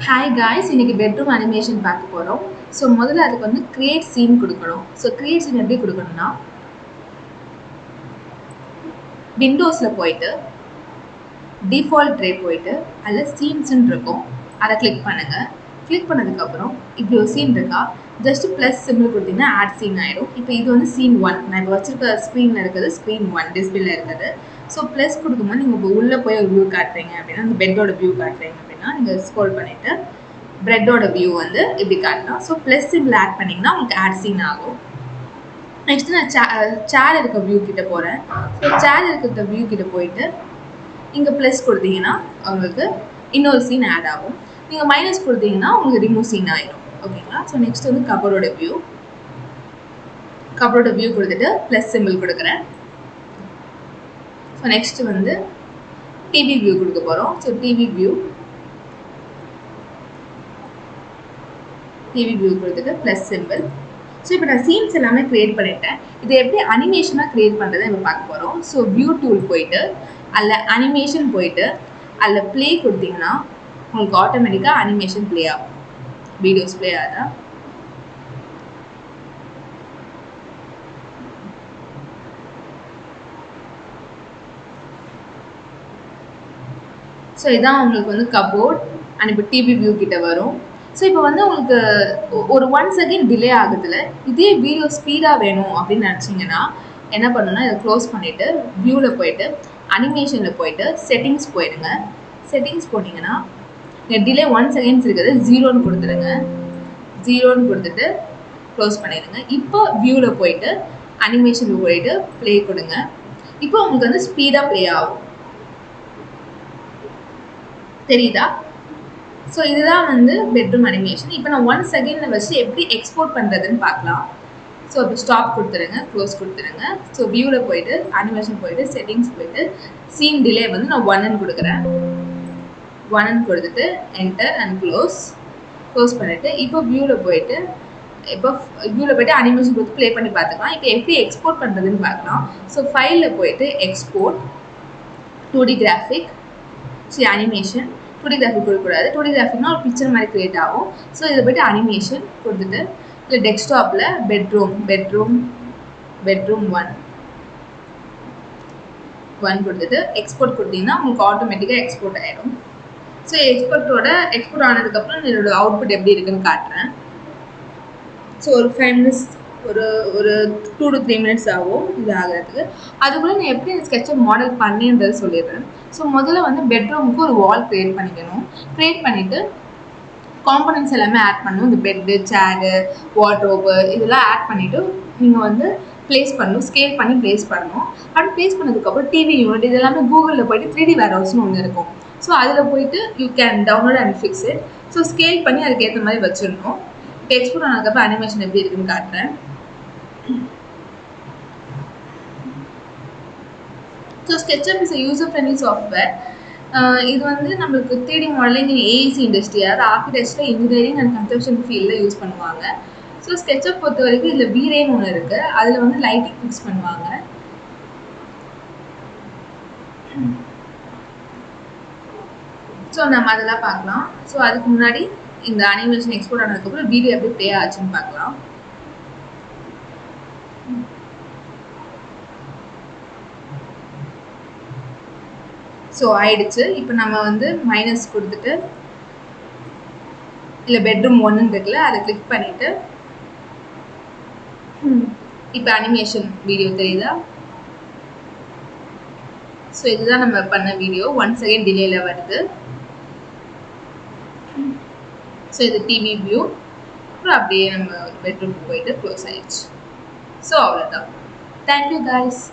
Hi guys, இன்னைக்கு bedroom animation பார்க்க போகிறோம். ஸோ முதல்ல அதுக்கு வந்து கிரியேட் சீன் கொடுக்கணும். ஸோ கிரியேட் சீன் எப்படி கொடுக்கணும்னா, விண்டோஸில் போயிட்டு டிஃபால்ட் ட்ரே போயிட்டு அதில் சீன்ஸ்ன்னு இருக்கும், அதை கிளிக் பண்ணுங்கள். கிளிக் பண்ணதுக்கப்புறம் இப்படி ஒரு சீன் இருக்கா, ஜஸ்ட் ப்ளஸ் சிம்பிள் கொடுத்தீங்கன்னா ஆட் சீன் ஆகிடும். இப்போ இது வந்து சீன் 1, நான் இப்போ வச்சுருக்க ஸ்க்ரீனில் இருக்கிறது ஸ்க்ரீன் 1 டிஸ்பிளேல இருக்குது. ஸோ ப்ளஸ் கொடுக்கும்போது நீங்கள் இப்போ உள்ளே போய் ஒரு வியூ காட்டுறீங்க அப்படின்னா, அந்த பெட்டோட வியூ காட்டுறீங்க அப்படின்னா நீங்கள் ஸ்க்ரோல் பண்ணிவிட்டு பிரெட்டோட வியூ வந்து இப்படி காட்டலாம். ஸோ ப்ளஸ் சிம்பிள் ஆட் பண்ணிங்கன்னா உங்களுக்கு ஆட் சீன் ஆகும். நெக்ஸ்ட் நான் சேர் இருக்க வியூ கிட்ட போகிறேன். ஸோ சேர் இருக்கிற வியூ கிட்ட போயிட்டு இங்கே ப்ளஸ் கொடுத்தீங்கன்னா உங்களுக்கு இன்னொரு சீன் ஆட் ஆகும். நீங்கள் மைனஸ் கொடுத்தீங்கன்னா உங்களுக்கு ரிமூவ் சீன் ஆகிடும். ஓகேங்களா? ஸோ நெக்ஸ்ட் வந்து கபரோட வியூ கொடுத்துட்டு ப்ளஸ் சிம்பிள் கொடுக்குறேன். ஸோ நெக்ஸ்ட் வந்து டிவி வியூ கொடுக்க போகிறோம். ஸோ டிவி வியூ கொடுத்துட்டு ப்ளஸ் சிம்பிள். ஸோ இப்போ நான் சீன்ஸ் எல்லாமே க்ரியேட் பண்ணிட்டேன். இது எப்படி அனிமேஷனாக க்ரியேட் பண்ணுறதை நம்ம பார்க்க போகிறோம். ஸோ வியூ டூல் போயிட்டு அதில் அனிமேஷன் போயிட்டு அதில் ப்ளே கொடுத்தீங்கன்னா உங்களுக்கு ஆட்டோமேட்டிக்காக அனிமேஷன் ப்ளே ஆகும், வீடியோஸ் ப்ளே ஆகுதா. ஸோ இதான் உங்களுக்கு வந்து கபோர்ட் அண்ட் இப்போ டிவி வியூ கிட்ட வரும். ஸோ இப்போ வந்து உங்களுக்கு ஒரு 1 செகண்ட் டிலே ஆகுதுல, இதே வீடியோ ஸ்பீடாக வேணும் அப்படின்னு நினச்சிங்கன்னா என்ன பண்ணணும்னா, இதை க்ளோஸ் பண்ணிவிட்டு வியூவில் போயிட்டு அனிமேஷனில் போயிட்டு செட்டிங்ஸ் போயிடுங்க. செட்டிங்ஸ் போனீங்கன்னா இங்கே டிலே 1 செகண்ட்ஸ் இருக்குது, 0ன்னு கொடுத்துடுங்க. 0ன்னு கொடுத்துட்டு க்ளோஸ் பண்ணிடுங்க. இப்போ வியூவில் போயிட்டு அனிமேஷனுக்கு போயிட்டு ப்ளே கொடுங்க. இப்போ உங்களுக்கு வந்து ஸ்பீடாக ப்ளே ஆகும், தெரியுதா? ஸோ இதுதான் வந்து பெட்ரூம் அனிமேஷன். இப்போ நான் 1 செகண்டில் வச்சு எப்படி எக்ஸ்போர்ட் பண்ணுறதுன்னு பார்க்கலாம். ஸோ இப்போ ஸ்டாப் கொடுத்துருங்க, க்ளோஸ் கொடுத்துருங்க. ஸோ வியூவில் போயிட்டு அனிமேஷன் போயிட்டு செட்டிங்ஸ் போயிட்டு சீன் டிலே வந்து நான் 1ன்னு கொடுக்குறேன். 1ன்னு கொடுத்துட்டு என்டர் அண்ட் க்ளோஸ் பண்ணிவிட்டு இப்போ வியூவில் போயிட்டு அனிமேஷன் கொடுத்து ப்ளே பண்ணி பார்த்துக்கலாம். இப்போ எப்படி எக்ஸ்போர்ட் பண்ணுறதுன்னு பார்க்கலாம். ஸோ ஃபைலில் போயிட்டு export 2D graphic, animation 2D graphic கொடுக்கக்கூடாது. 2D கிராஃபிக்னா ஒரு பிக்சர் மாதிரி க்ரியேட் ஆகும். ஸோ இதில் போய்ட்டு அனிமேஷன் கொடுத்துட்டு இல்லை டெஸ்க்டாப்பில் பெட்ரூம் 1 கொடுத்துட்டு எக்ஸ்போர்ட் கொடுத்தீங்கன்னா உங்களுக்கு ஆட்டோமேட்டிக்காக எக்ஸ்போர்ட் ஆகிடும். ஸோ எக்ஸ்போர்ட் ஆனதுக்கப்புறம் என்னோட அவுட்புட் எப்படி இருக்குன்னு காட்டுறேன். ஸோ ஒரு 5 மினிட்ஸ் ஒரு 2 to 3 மினிட்ஸ் ஆகும் இது ஆகிறதுக்கு. அதுக்குள்ளே நான் எப்படி இந்த ஸ்கெட்சப் மாடல் பண்ணேன்றது சொல்லிடுறேன். ஸோ முதல்ல வந்து பெட்ரூமுக்கு ஒரு வால் க்ரியேட் பண்ணிவிட்டு காம்பனன்ட்ஸ் எல்லாமே ஆட் பண்ணணும். இந்த பெட்டு, சேரு, வார்ட்ரோப்பு இதெல்லாம் ஆட் பண்ணிவிட்டு நீங்கள் வந்து ப்ளேஸ் பண்ணணும், ஸ்கேல் பண்ணி ப்ளேஸ் பண்ணணும். அப்படி ப்ளேஸ் பண்ணதுக்கப்புறம் டிவி யூனிட் இது எல்லாமே கூகுளில் போய்ட்டு 3D வேர்ஹவுஸ்னு ஒன்று இருக்கும். ஸோ அதில் போய்ட்டு you can download and fix it. So scale பண்ணி அதுக்கேற்ற மாதிரி வச்சிடணும். எக்ஸ்போர்ட் ஆனதுக்கப்புறம் அனிமேஷன் எப்படி இருக்குன்னு காட்டுறேன். So SketchUp is a user-friendly software. இது வந்து நம்மளுக்கு 3D மாடலிங் இன் ஏஇசி இண்டஸ்ட்ரி, அதாவது ஆர்கிடெக்சர், இன்ஜினியரிங் அண்ட் கன்ஸ்ட்ரக்ஷன் ஃபீல்டில் யூஸ் பண்ணுவாங்க. ஸோ SketchUp பொறுத்த வரைக்கும் இதில் V-Ray ஒன்று இருக்குது, அதில் வந்து லைட்டிங் ஃபிக்ஸ் பண்ணுவாங்க. ஸோ நம்ம அதெல்லாம் பார்க்கலாம். ஸோ அதுக்கு முன்னாடி இந்த அனிமேஷன் எக்ஸ்போர்ட் ஆனதுக்கப்புறம் வீடியோ எப்படி ப்ளே ஆச்சுன்னு பார்க்கலாம். ஸோ ஆயிடுச்சு. இப்போ நம்ம வந்து மைனஸ் கொடுத்துட்டு இல்லை பெட்ரூம் 1 இருக்குல்ல, அதை கிளிக் பண்ணிவிட்டு இப்போ அனிமேஷன் வீடியோ தெரியுதா? ஸோ இதுதான் நம்ம பண்ண வீடியோ. 1 செகண்ட் டிலேயில் வருது. ஸோ இது டிவி வியூ, அப்புறம் அப்படியே நம்ம பெட்ரூமுக்கு போயிட்டு க்ளோஸ் ஆயிடுச்சு. ஸோ அவ்வளோதான். Thank you guys.